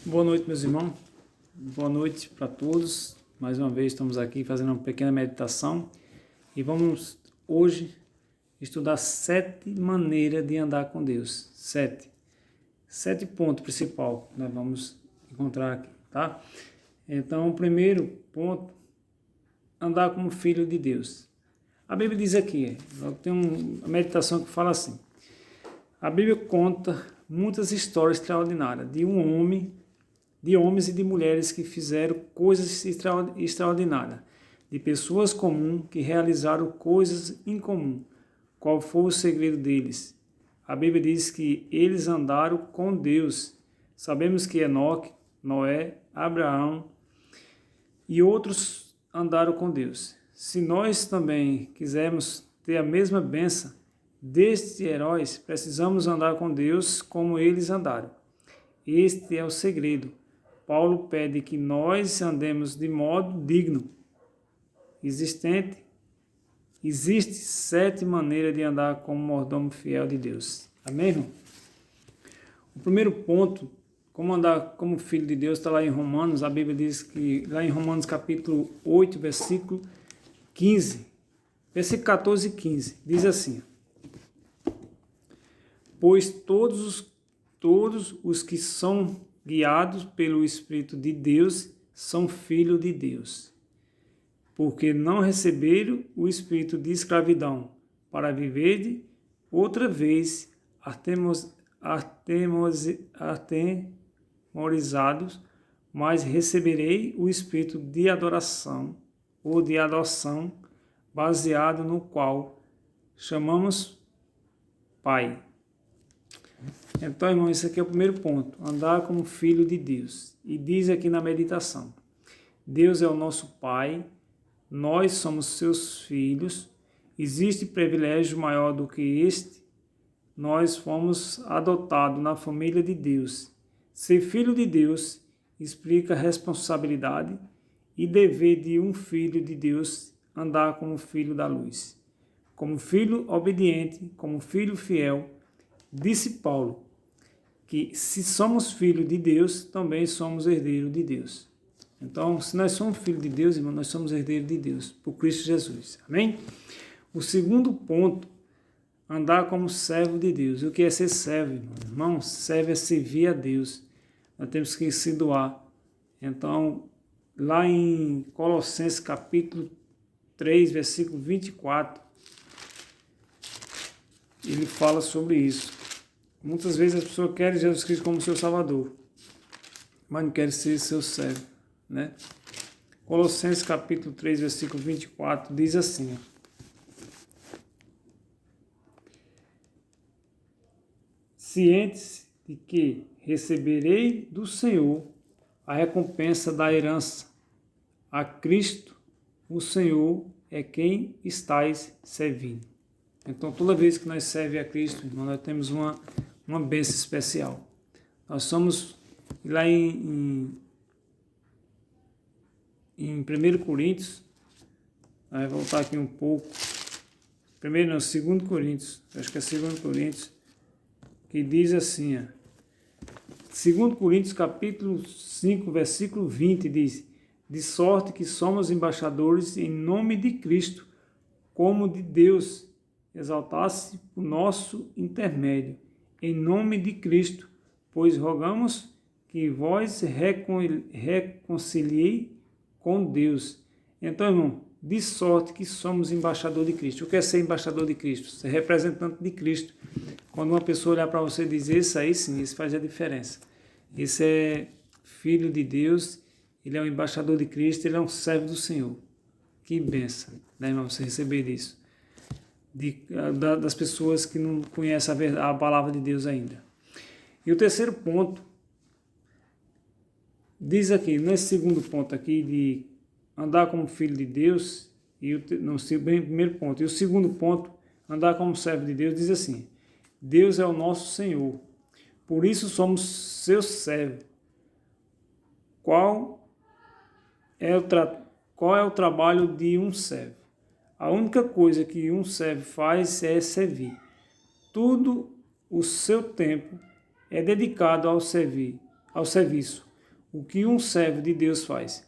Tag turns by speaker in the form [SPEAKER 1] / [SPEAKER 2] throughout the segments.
[SPEAKER 1] Boa noite, meus irmãos. Boa noite para todos. Mais uma vez estamos aqui fazendo uma pequena meditação e vamos hoje estudar 7 maneiras de andar com Deus. 7 pontos principais que nós vamos encontrar aqui, tá? Então, o primeiro ponto, andar como filho de Deus. A Bíblia diz aqui, tem uma meditação que fala assim: a Bíblia conta muitas histórias extraordinárias de homens e de mulheres que fizeram coisas extraordinárias, de pessoas comuns que realizaram coisas incomuns. Qual foi o segredo deles? A Bíblia diz que eles andaram com Deus. Sabemos que Enoque, Noé, Abraão e outros andaram com Deus. Se nós também quisermos ter a mesma bênção destes heróis, precisamos andar com Deus como eles andaram. Este é o segredo. Paulo pede que nós andemos de modo digno. Existe 7 maneiras de andar como mordomo fiel de Deus. Amém, irmão? O primeiro ponto, como andar como filho de Deus, está lá em Romanos. A Bíblia diz que, lá em Romanos capítulo 8, versículo 15, versículo 14 e 15, diz assim: pois todos os que são guiados pelo Espírito de Deus são filhos de Deus, porque não receberam o espírito de escravidão para viver outra vez atemorizados, mas receberei o espírito de adoração ou de adoção, baseado no qual chamamos Pai. Então, irmão, esse aqui é o primeiro ponto, andar como filho de Deus. E diz aqui na meditação: Deus é o nosso Pai, nós somos seus filhos, existe privilégio maior do que este? Nós fomos adotados na família de Deus. Ser filho de Deus explica responsabilidade e dever de um filho de Deus andar como filho da luz. Como filho obediente, como filho fiel, disse Paulo que se somos filhos de Deus, também somos herdeiros de Deus. Então, se nós somos filhos de Deus, irmão, nós somos herdeiros de Deus, por Cristo Jesus. Amém? O segundo ponto, andar como servo de Deus. O que é ser servo, irmão? Irmão, servo é servir a Deus. Nós temos que se doar. Então, lá em Colossenses capítulo 3, versículo 24, ele fala sobre isso. Muitas vezes as pessoas querem Jesus Cristo como seu Salvador, mas não querem ser seu servo, né? Colossenses capítulo 3, versículo 24, diz assim: cientes de que receberei do Senhor a recompensa da herança. A Cristo, o Senhor, é quem estáis servindo. Então, toda vez que nós servemos a Cristo, irmão, nós temos uma bênção especial. Nós somos, lá em 1 Coríntios, vai voltar aqui um pouco, 2 Coríntios, acho que é 2 Coríntios, que diz assim, 2 Coríntios capítulo 5, versículo 20, diz: de sorte que somos embaixadores em nome de Cristo, como de Deus, exaltasse o nosso intermédio, em nome de Cristo, pois rogamos que vós reconciliei com Deus. Então, irmão, de sorte que somos embaixador de Cristo. O que é ser embaixador de Cristo? Ser representante de Cristo. Quando uma pessoa olhar para você e dizer isso aí, sim, isso faz a diferença. Esse é filho de Deus, ele é um embaixador de Cristo, ele é um servo do Senhor. Que bênção, né, irmão, você receber isso. Das pessoas que não conhecem a palavra de Deus ainda. E o terceiro ponto, diz aqui, nesse segundo ponto aqui, de andar como filho de Deus, primeiro ponto, e o segundo ponto, andar como servo de Deus, diz assim: Deus é o nosso Senhor, por isso somos seus servos. Qual é o trabalho de um servo? A única coisa que um servo faz é servir. Tudo o seu tempo é dedicado ao serviço. o que um servo de Deus faz.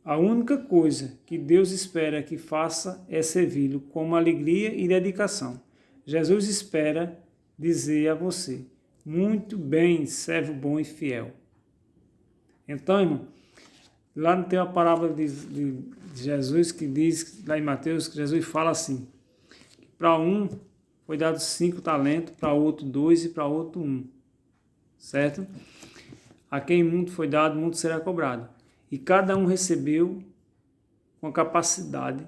[SPEAKER 1] A única coisa que Deus espera que faça é servi-lo com alegria e dedicação. Jesus espera dizer a você: muito bem, servo bom e fiel. Então, irmão, lá tem uma parábola de Jesus que diz, lá em Mateus, que Jesus fala assim: para um foi dado 5 talentos, para outro 2 e para outro 1. Certo? A quem muito foi dado, muito será cobrado. E cada um recebeu com capacidade,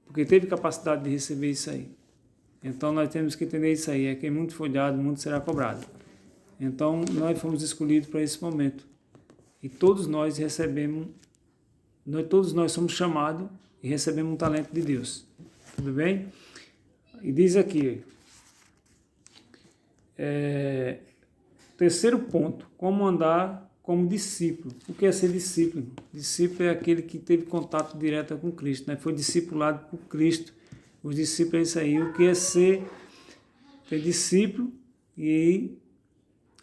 [SPEAKER 1] porque teve capacidade de receber isso aí. Então nós temos que entender isso aí: a quem muito foi dado, muito será cobrado. Então nós fomos escolhidos para esse momento. E todos nós todos nós somos chamados e recebemos um talento de Deus. Tudo bem? E diz aqui, terceiro ponto: como andar como discípulo. O que é ser discípulo? Discípulo é aquele que teve contato direto com Cristo, né? Foi discipulado por Cristo. Os discípulos é isso aí. O que é ser discípulo e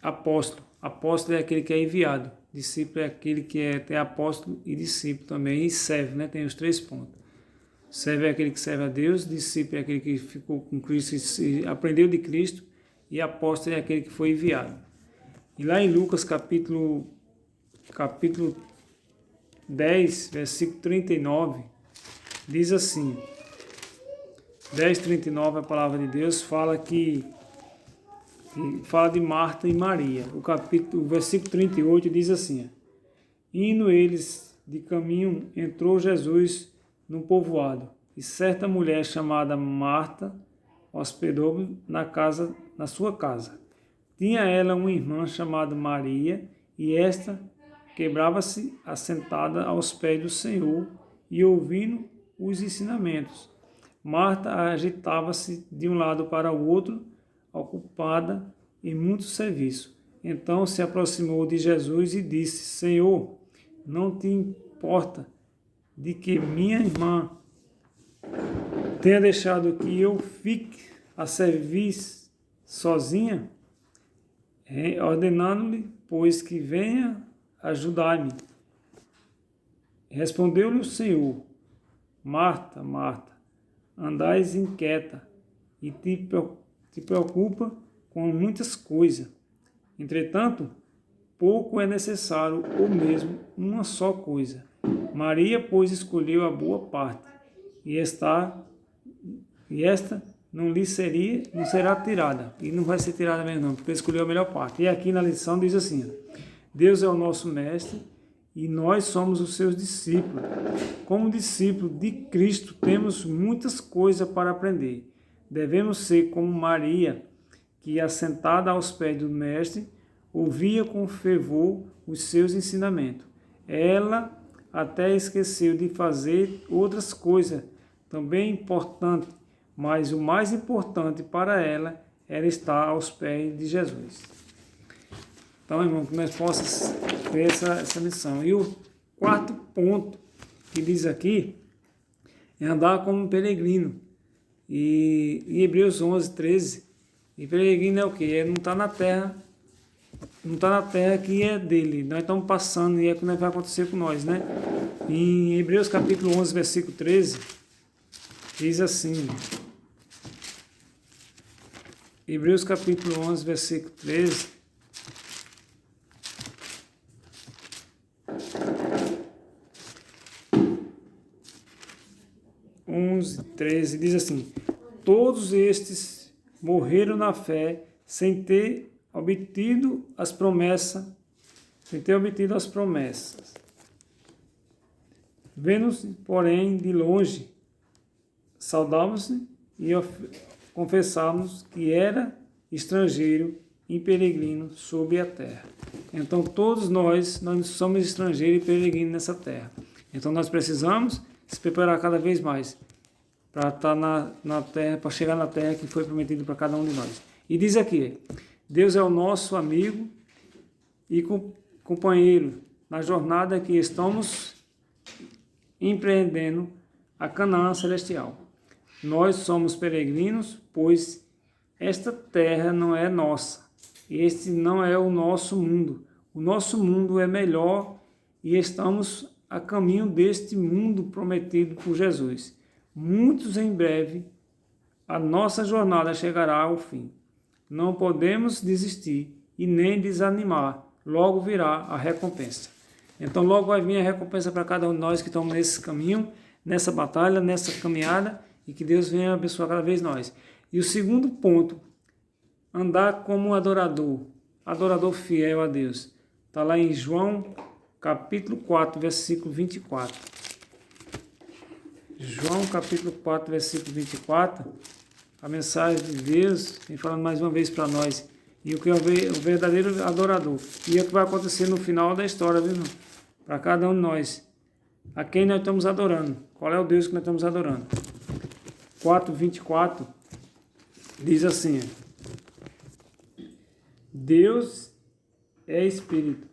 [SPEAKER 1] apóstolo? Apóstolo é aquele que é enviado. Discípulo é aquele que tem apóstolo e discípulo também, e serve, né? Tem os 3 pontos. Serve é aquele que serve a Deus, discípulo é aquele que ficou com Cristo e aprendeu de Cristo, e apóstolo é aquele que foi enviado. E lá em Lucas capítulo 10, versículo 39, diz assim, 10:39, a palavra de Deus fala fala de Marta e Maria. O versículo 38 diz assim: indo eles de caminho, entrou Jesus num povoado, e certa mulher chamada Marta hospedou na sua casa. Tinha ela uma irmã chamada Maria, e esta quebrava-se assentada aos pés do Senhor e ouvindo os ensinamentos. Marta agitava-se de um lado para o outro, ocupada em muito serviço. Então se aproximou de Jesus e disse: Senhor, não te importa de que minha irmã tenha deixado que eu fique a servir sozinha? Ordenando-lhe, pois, que venha ajudar-me. Respondeu-lhe o Senhor: Marta, Marta, andais inquieta e te preocupa com muitas coisas. Entretanto, pouco é necessário, ou mesmo uma só coisa. Maria, pois, escolheu a boa parte, e esta não será tirada. E não vai ser tirada mesmo não, porque escolheu a melhor parte. E aqui na lição diz assim: Deus é o nosso mestre e nós somos os seus discípulos. Como discípulos de Cristo, temos muitas coisas para aprender. Devemos ser como Maria, que, assentada aos pés do mestre, ouvia com fervor os seus ensinamentos. Ela até esqueceu de fazer outras coisas também importantes, mas o mais importante para ela era estar aos pés de Jesus. Então, irmão, que nós possamos ter essa lição. E o quarto ponto que diz aqui é andar como um peregrino. E em Hebreus 11:13, e peregrino é o quê? Não está na terra, que é dele. Nós estamos passando e é o que vai acontecer com nós, né? Em Hebreus capítulo 11, versículo 13, diz assim, Hebreus capítulo 11, versículo 13, diz assim: todos estes morreram na fé sem ter obtido as promessas. Vendo-se, porém, de longe, saudávamos-se e confessávamos que era estrangeiro e peregrino sobre a terra. Então, todos nós somos estrangeiros e peregrinos nessa terra. Então, nós precisamos se preparar cada vez mais para estar na terra, para chegar na terra que foi prometido para cada um de nós. E diz aqui: Deus é o nosso amigo e companheiro na jornada que estamos empreendendo a Canaã celestial. Nós somos peregrinos, pois esta terra não é nossa. Este não é o nosso mundo. o nosso mundo é melhor e estamos a caminho deste mundo prometido por Jesus. Muitos em breve, a nossa jornada chegará ao fim. Não podemos desistir e nem desanimar. Logo virá a recompensa. Então logo vai vir a recompensa para cada um de nós que estamos nesse caminho, nessa batalha, nessa caminhada, e que Deus venha abençoar cada vez nós. E o segundo ponto, andar como um adorador fiel a Deus. Está lá em João capítulo 4, versículo 24. João capítulo 4, versículo 24, a mensagem de Deus vem falando mais uma vez para nós. E o que é o verdadeiro adorador. E é o que vai acontecer no final da história, viu, irmão? Para cada um de nós. A quem nós estamos adorando? Qual é o Deus que nós estamos adorando? 4:24 diz assim: Deus é Espírito,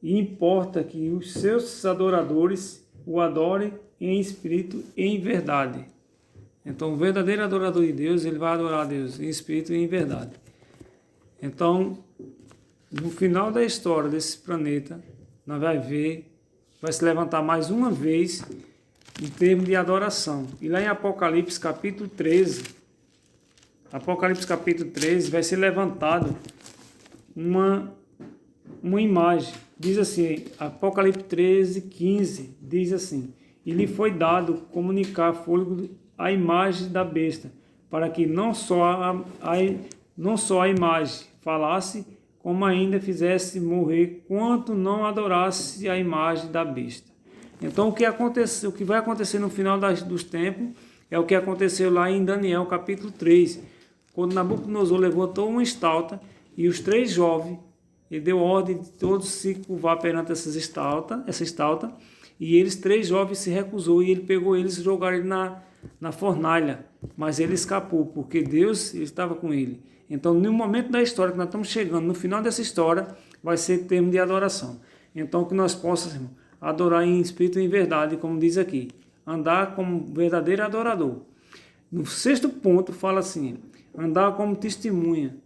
[SPEAKER 1] e importa que os seus adoradores o adorem em espírito e em verdade. Então, o verdadeiro adorador de Deus, ele vai adorar a Deus em espírito e em verdade. Então, no final da história desse planeta, nós vai se levantar mais uma vez em termos de adoração. E lá em Apocalipse capítulo 13, vai ser levantado uma imagem. Diz assim, Apocalipse 13:15, diz assim: E lhe foi dado comunicar fôlego a imagem da besta, para que não só a imagem falasse, como ainda fizesse morrer quanto não adorasse a imagem da besta. Então o que vai acontecer no final dos tempos é o que aconteceu lá em Daniel capítulo 3, quando Nabucodonosor levantou uma estátua e os 3 jovens, ele deu ordem de todos se curvar perante essa estátua, e eles 3 jovens se recusou, e ele pegou eles e jogou ele na fornalha, mas ele escapou, porque Deus estava com ele. Então, no momento da história que nós estamos chegando, no final dessa história, vai ser termo de adoração. Então, que nós possamos adorar em espírito e em verdade, como diz aqui, andar como verdadeiro adorador. No 6º ponto, fala assim, andar como testemunha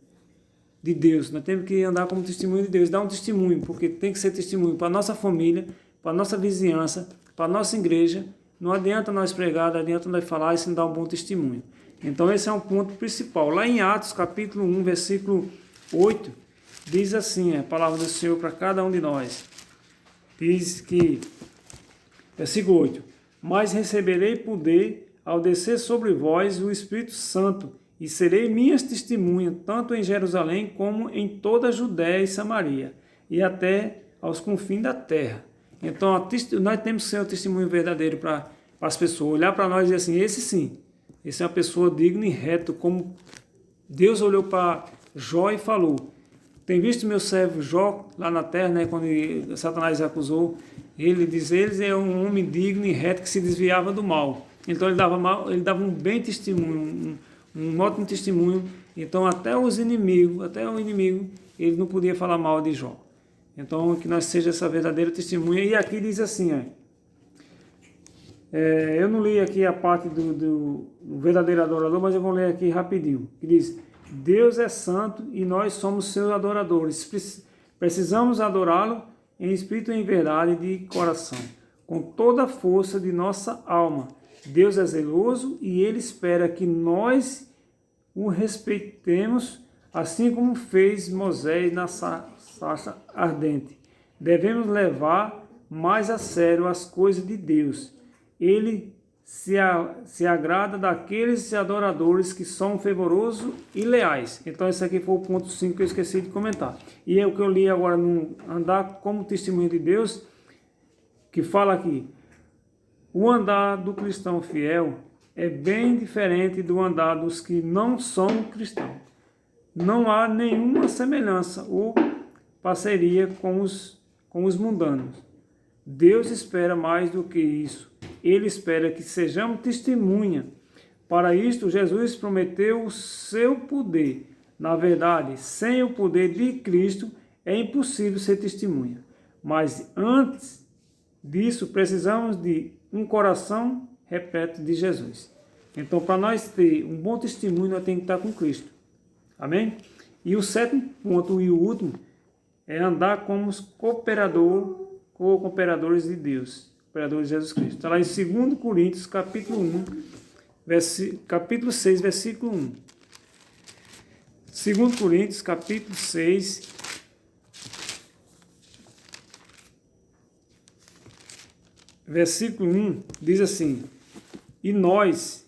[SPEAKER 1] de Deus. Nós temos que andar como testemunho de Deus, dar um testemunho, porque tem que ser testemunho para a nossa família, para a nossa vizinhança, para a nossa igreja. Não adianta nós pregar, não adianta nós falar e se não dar um bom testemunho. Então esse é um ponto principal. Lá em Atos capítulo 1, versículo 8, diz assim, a palavra do Senhor para cada um de nós. Diz que, versículo 8, Mas receberei poder ao descer sobre vós o Espírito Santo, e serei minhas testemunhas, tanto em Jerusalém como em toda a Judéia e Samaria, e até aos confins da terra. Então, nós temos que ser o testemunho verdadeiro para as pessoas, olhar para nós e dizer assim, esse sim, esse é uma pessoa digna e reto, como Deus olhou para Jó e falou, tem visto meu servo Jó lá na terra, né, quando Satanás acusou, ele diz, ele é um homem digno e reto que se desviava do mal. Então ele dava um bem testemunho, um ótimo testemunho. Então até o inimigo, ele não podia falar mal de Jó. Então que nós seja essa verdadeira testemunha. E aqui diz assim, eu não li aqui a parte do verdadeiro adorador, mas eu vou ler aqui rapidinho, que diz, Deus é santo e nós somos seus adoradores. Precisamos adorá-lo em espírito e em verdade de coração, com toda a força de nossa alma. Deus é zeloso e Ele espera que nós o respeitemos, assim como fez Moisés na sarça ardente. Devemos levar mais a sério as coisas de Deus. Ele se agrada daqueles adoradores que são fervorosos e leais. Então esse aqui foi o ponto 5 que eu esqueci de comentar. E é o que eu li agora no Andar como Testemunho de Deus, que fala aqui, o andar do cristão fiel é bem diferente do andar dos que não são cristãos. Não há nenhuma semelhança ou parceria com os mundanos. Deus espera mais do que isso. Ele espera que sejamos testemunha. Para isto, Jesus prometeu o seu poder. Na verdade, sem o poder de Cristo, é impossível ser testemunha. Mas antes disso, precisamos de um coração repleto de Jesus. Então, para nós ter um bom testemunho, nós temos que estar com Cristo. Amém? E o 7º ponto e o último é andar como os cooperadores de Deus, cooperadores de Jesus Cristo. Está lá em 2 Coríntios, capítulo 6, versículo 1. 2 Coríntios, capítulo 6, versículo 1, diz assim: e nós,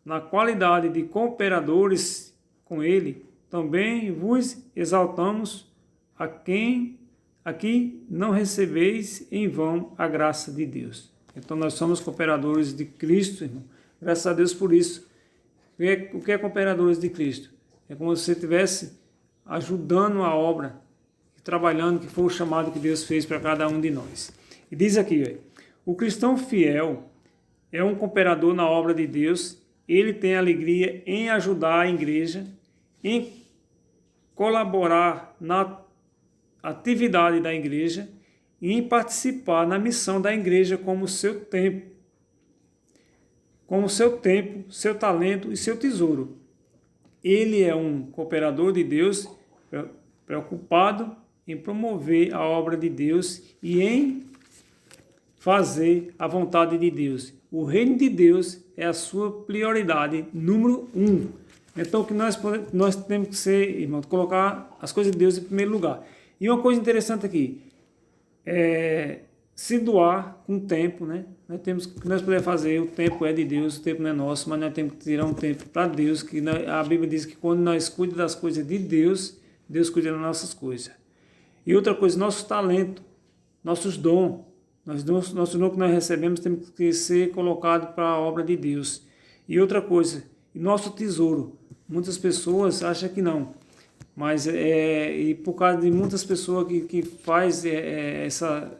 [SPEAKER 1] na qualidade de cooperadores com ele, também vos exaltamos, a quem aqui não recebeis em vão a graça de Deus. Então nós somos cooperadores de Cristo, irmão. Graças a Deus por isso. O que é cooperadores de Cristo? É como se você estivesse ajudando a obra, trabalhando, que foi o chamado que Deus fez para cada um de nós. E diz aqui, o cristão fiel é um cooperador na obra de Deus. Ele tem alegria em ajudar a igreja, em colaborar na atividade da igreja e em participar na missão da igreja como seu tempo, seu talento e seu tesouro. Ele é um cooperador de Deus, preocupado em promover a obra de Deus e em fazer a vontade de Deus. O reino de Deus é a sua prioridade número 1. Então, que nós temos que ser, irmão, colocar as coisas de Deus em primeiro lugar. E uma coisa interessante aqui, se doar com o tempo, né? O que nós podemos fazer, o tempo é de Deus, o tempo não é nosso, mas nós temos que tirar um tempo para Deus, que a Bíblia diz que quando nós cuidamos das coisas de Deus, Deus cuida das nossas coisas. E outra coisa, nosso talento, nossos dons, nosso dom que nós recebemos tem que ser colocado para a obra de Deus. E outra coisa, nosso tesouro. Muitas pessoas acham que não, mas e por causa de muitas pessoas que faz essa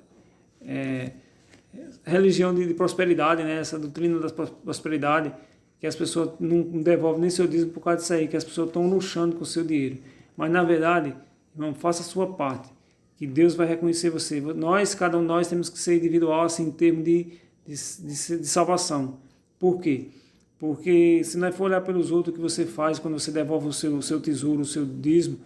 [SPEAKER 1] religião de prosperidade, né? Essa doutrina da prosperidade, que as pessoas não devolvem nem seu dízimo por causa disso aí, que as pessoas estão luxando com o seu dinheiro. Mas na verdade, irmão, faça a sua parte, que Deus vai reconhecer você. Cada um de nós temos que ser individual, assim, em termos de salvação. Por quê? Porque se nós for olhar pelos outros, o que você faz quando você devolve o seu tesouro, o seu dízimo,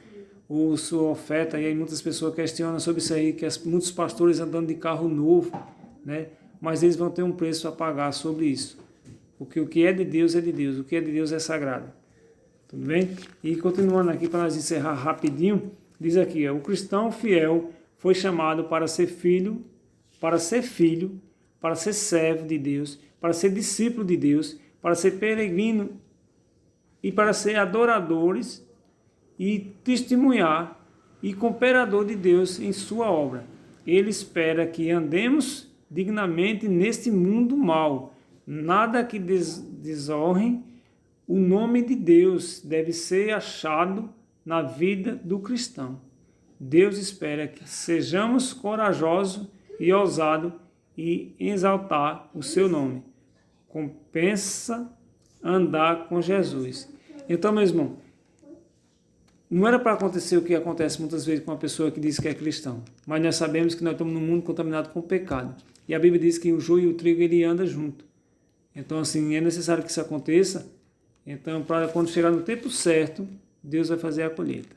[SPEAKER 1] ou sua oferta, e aí muitas pessoas questionam sobre isso aí, que muitos pastores andando de carro novo, né? Mas eles vão ter um preço a pagar sobre isso. Porque o que é de Deus, o que é de Deus é sagrado. Tudo bem? E continuando aqui, para nós encerrar rapidinho, diz aqui, o cristão fiel foi chamado para ser filho, para ser servo de Deus, para ser discípulo de Deus, para ser peregrino e para ser adoradores e testemunhar e cooperador de Deus em sua obra. Ele espera que andemos dignamente neste mundo mau. Nada que desonre o nome de Deus deve ser achado na vida do cristão. Deus espera que sejamos corajosos e ousados e exaltar o seu nome. Compensa andar com Jesus. Então, meu irmão, não era para acontecer o que acontece muitas vezes com uma pessoa que diz que é cristão, mas nós sabemos que nós estamos num mundo contaminado com o pecado. E a Bíblia diz que o joio e o trigo ele anda junto. Então, assim, é necessário que isso aconteça. Então, para quando chegar no tempo certo, Deus vai fazer a colheita,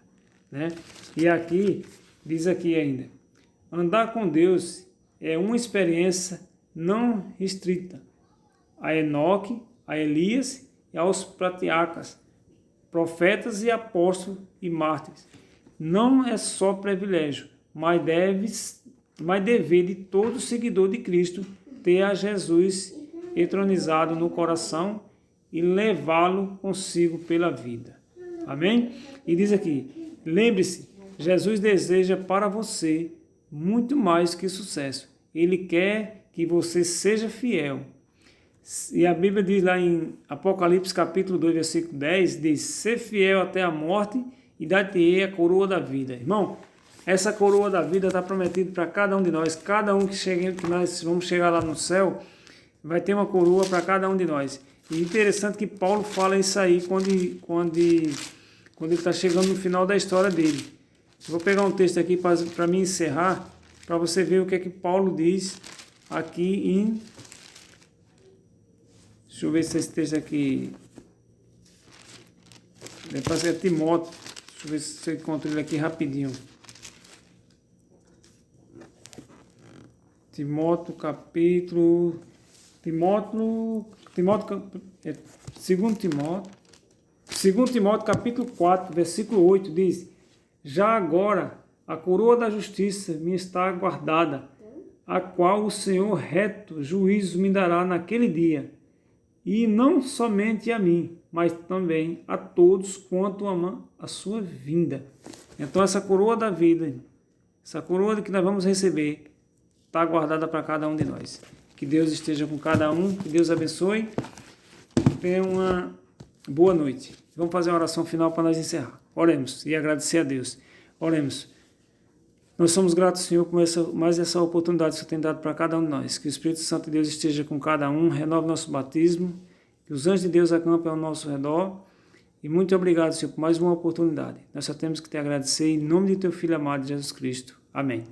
[SPEAKER 1] né? E aqui, diz aqui ainda, andar com Deus é uma experiência não restrita a Enoque, a Elias e aos patriarcas, profetas e apóstolos e mártires. Não é só privilégio, mas dever de todo seguidor de Cristo ter a Jesus entronizado no coração e levá-lo consigo pela vida. Amém? E diz aqui, lembre-se, Jesus deseja para você muito mais que sucesso. Ele quer que você seja fiel. E a Bíblia diz lá em Apocalipse capítulo 2, versículo 10, diz, ser fiel até a morte e dar-te-ei a coroa da vida. Irmão, essa coroa da vida está prometida para cada um de nós. Cada um que nós vamos chegar lá no céu, vai ter uma coroa para cada um de nós. E interessante que Paulo fala isso aí quando ele está chegando no final da história dele. Eu vou pegar um texto aqui para me encerrar, para você ver o que é que Paulo diz aqui em... Deixa eu ver se esse texto aqui... Parece que é Timóteo. Deixa eu ver se eu encontro ele aqui rapidinho. Timóteo, capítulo... Segundo Timóteo, capítulo 4, versículo 8, diz: já agora a coroa da justiça me está guardada, a qual o Senhor reto juízo me dará naquele dia, e não somente a mim, mas também a todos quanto amam a sua vinda. Então essa coroa da vida, essa coroa que nós vamos receber, está guardada para cada um de nós. Que Deus esteja com cada um, que Deus abençoe. Tenha uma boa noite. Vamos fazer uma oração final para nós encerrar. Oremos e agradecer a Deus. Oremos. Nós somos gratos, Senhor, por mais essa oportunidade que você tem dado para cada um de nós. Que o Espírito Santo de Deus esteja com cada um, renove nosso batismo, que os anjos de Deus acampem ao nosso redor. E muito obrigado, Senhor, por mais uma oportunidade. Nós só temos que te agradecer em nome de teu Filho amado, Jesus Cristo. Amém.